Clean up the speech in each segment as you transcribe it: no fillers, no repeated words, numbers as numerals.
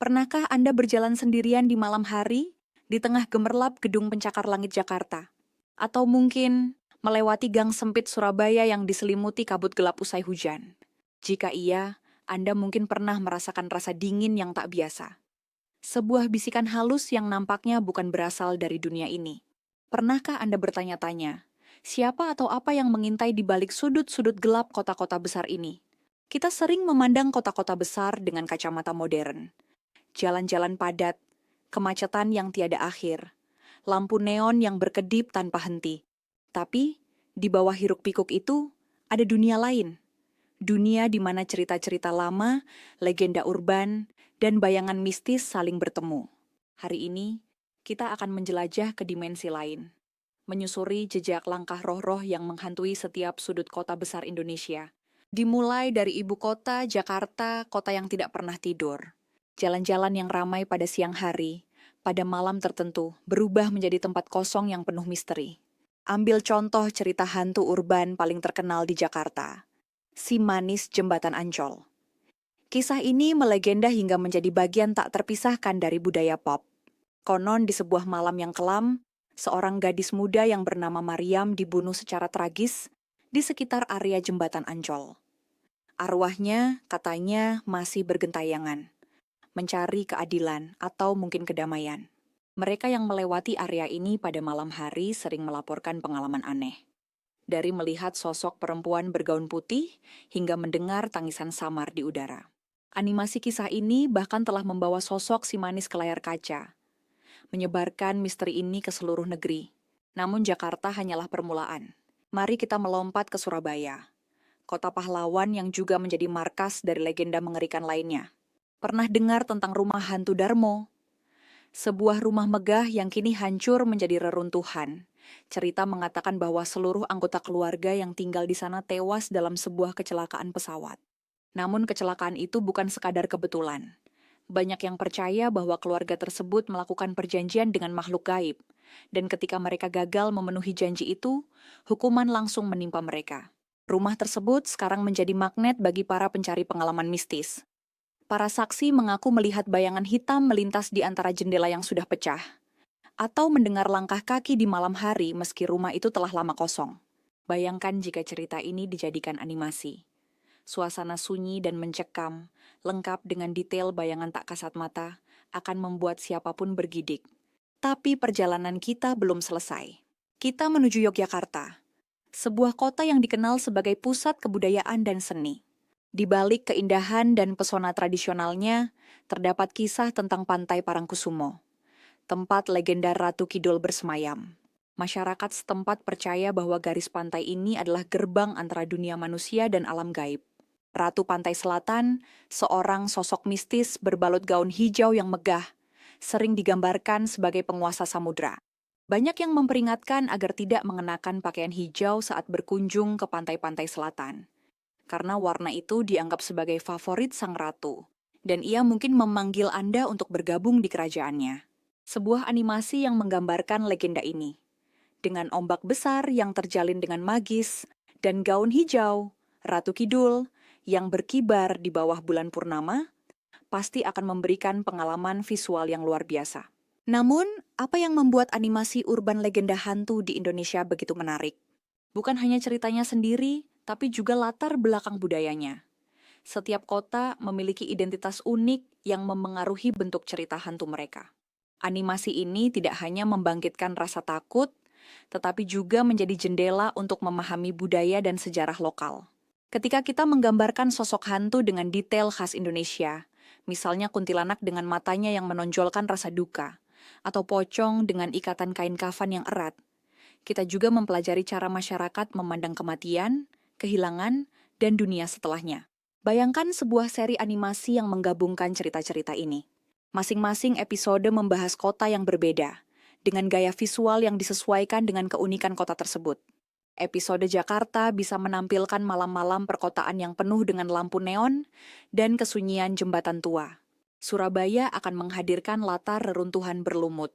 Pernahkah Anda berjalan sendirian di malam hari, di tengah gemerlap gedung pencakar langit Jakarta? Atau mungkin melewati gang sempit Surabaya yang diselimuti kabut gelap usai hujan? Jika iya, Anda mungkin pernah merasakan rasa dingin yang tak biasa. Sebuah bisikan halus yang nampaknya bukan berasal dari dunia ini. Pernahkah Anda bertanya-tanya, siapa atau apa yang mengintai di balik sudut-sudut gelap kota-kota besar ini? Kita sering memandang kota-kota besar dengan kacamata modern. Jalan-jalan padat, kemacetan yang tiada akhir, lampu neon yang berkedip tanpa henti. Tapi, di bawah hiruk-pikuk itu, ada dunia lain. Dunia di mana cerita-cerita lama, legenda urban, dan bayangan mistis saling bertemu. Hari ini, kita akan menjelajah ke dimensi lain, menyusuri jejak langkah roh-roh yang menghantui setiap sudut kota besar Indonesia. Dimulai dari ibu kota, Jakarta, kota yang tidak pernah tidur. Jalan-jalan yang ramai pada siang hari, pada malam tertentu, berubah menjadi tempat kosong yang penuh misteri. Ambil contoh cerita hantu urban paling terkenal di Jakarta, Si Manis Jembatan Ancol. Kisah ini melegenda hingga menjadi bagian tak terpisahkan dari budaya pop. Konon di sebuah malam yang kelam, seorang gadis muda yang bernama Mariam dibunuh secara tragis di sekitar area Jembatan Ancol. Arwahnya, katanya, masih bergentayangan, mencari keadilan atau mungkin kedamaian. Mereka yang melewati area ini pada malam hari sering melaporkan pengalaman aneh. Dari melihat sosok perempuan bergaun putih hingga mendengar tangisan samar di udara. Animasi kisah ini bahkan telah membawa sosok si manis ke layar kaca, menyebarkan misteri ini ke seluruh negeri. Namun Jakarta hanyalah permulaan. Mari kita melompat ke Surabaya, kota pahlawan yang juga menjadi markas dari legenda mengerikan lainnya. Pernah dengar tentang rumah hantu Darmo? Sebuah rumah megah yang kini hancur menjadi reruntuhan. Cerita mengatakan bahwa seluruh anggota keluarga yang tinggal di sana tewas dalam sebuah kecelakaan pesawat. Namun kecelakaan itu bukan sekadar kebetulan. Banyak yang percaya bahwa keluarga tersebut melakukan perjanjian dengan makhluk gaib. Dan ketika mereka gagal memenuhi janji itu, hukuman langsung menimpa mereka. Rumah tersebut sekarang menjadi magnet bagi para pencari pengalaman mistis. Para saksi mengaku melihat bayangan hitam melintas di antara jendela yang sudah pecah, atau mendengar langkah kaki di malam hari meski rumah itu telah lama kosong. Bayangkan jika cerita ini dijadikan animasi. Suasana sunyi dan mencekam, lengkap dengan detail bayangan tak kasat mata, akan membuat siapapun bergidik. Tapi perjalanan kita belum selesai. Kita menuju Yogyakarta, sebuah kota yang dikenal sebagai pusat kebudayaan dan seni. Di balik keindahan dan pesona tradisionalnya, terdapat kisah tentang Pantai Parangkusumo, tempat legenda Ratu Kidul bersemayam. Masyarakat setempat percaya bahwa garis pantai ini adalah gerbang antara dunia manusia dan alam gaib. Ratu Pantai Selatan, seorang sosok mistis berbalut gaun hijau yang megah, sering digambarkan sebagai penguasa samudra. Banyak yang memperingatkan agar tidak mengenakan pakaian hijau saat berkunjung ke pantai-pantai selatan, karena warna itu dianggap sebagai favorit sang ratu, dan ia mungkin memanggil Anda untuk bergabung di kerajaannya. Sebuah animasi yang menggambarkan legenda ini, dengan ombak besar yang terjalin dengan magis, dan gaun hijau, Ratu Kidul, yang berkibar di bawah bulan purnama, pasti akan memberikan pengalaman visual yang luar biasa. Namun, apa yang membuat animasi urban legenda hantu di Indonesia begitu menarik? Bukan hanya ceritanya sendiri, tapi juga latar belakang budayanya. Setiap kota memiliki identitas unik yang memengaruhi bentuk cerita hantu mereka. Animasi ini tidak hanya membangkitkan rasa takut, tetapi juga menjadi jendela untuk memahami budaya dan sejarah lokal. Ketika kita menggambarkan sosok hantu dengan detail khas Indonesia, misalnya kuntilanak dengan matanya yang menonjolkan rasa duka, atau pocong dengan ikatan kain kafan yang erat, kita juga mempelajari cara masyarakat memandang kematian, kehilangan, dan dunia setelahnya. Bayangkan sebuah seri animasi yang menggabungkan cerita-cerita ini. Masing-masing episode membahas kota yang berbeda, dengan gaya visual yang disesuaikan dengan keunikan kota tersebut. Episode Jakarta bisa menampilkan malam-malam perkotaan yang penuh dengan lampu neon dan kesunyian jembatan tua. Surabaya akan menghadirkan latar reruntuhan berlumut,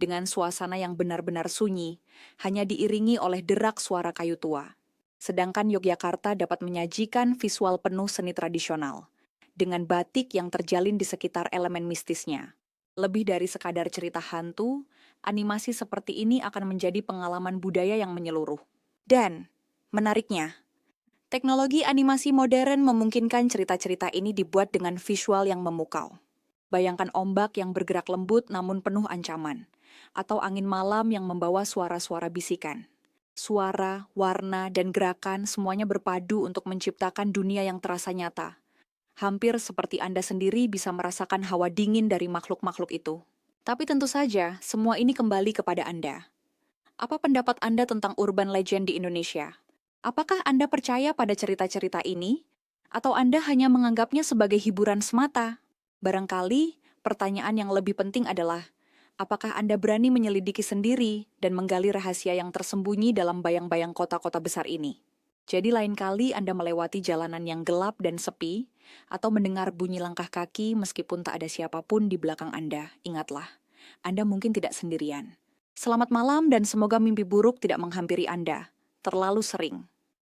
dengan suasana yang benar-benar sunyi, hanya diiringi oleh derak suara kayu tua. Sedangkan Yogyakarta dapat menyajikan visual penuh seni tradisional, dengan batik yang terjalin di sekitar elemen mistisnya. Lebih dari sekadar cerita hantu, animasi seperti ini akan menjadi pengalaman budaya yang menyeluruh. Dan, menariknya, teknologi animasi modern memungkinkan cerita-cerita ini dibuat dengan visual yang memukau. Bayangkan ombak yang bergerak lembut namun penuh ancaman, atau angin malam yang membawa suara-suara bisikan. Suara, warna, dan gerakan semuanya berpadu untuk menciptakan dunia yang terasa nyata. Hampir seperti Anda sendiri bisa merasakan hawa dingin dari makhluk-makhluk itu. Tapi tentu saja, semua ini kembali kepada Anda. Apa pendapat Anda tentang urban legend di Indonesia? Apakah Anda percaya pada cerita-cerita ini? Atau Anda hanya menganggapnya sebagai hiburan semata? Barangkali, pertanyaan yang lebih penting adalah, apakah Anda berani menyelidiki sendiri dan menggali rahasia yang tersembunyi dalam bayang-bayang kota-kota besar ini? Jadi lain kali Anda melewati jalanan yang gelap dan sepi, atau mendengar bunyi langkah kaki meskipun tak ada siapapun di belakang Anda, ingatlah, Anda mungkin tidak sendirian. Selamat malam dan semoga mimpi buruk tidak menghampiri Anda terlalu sering.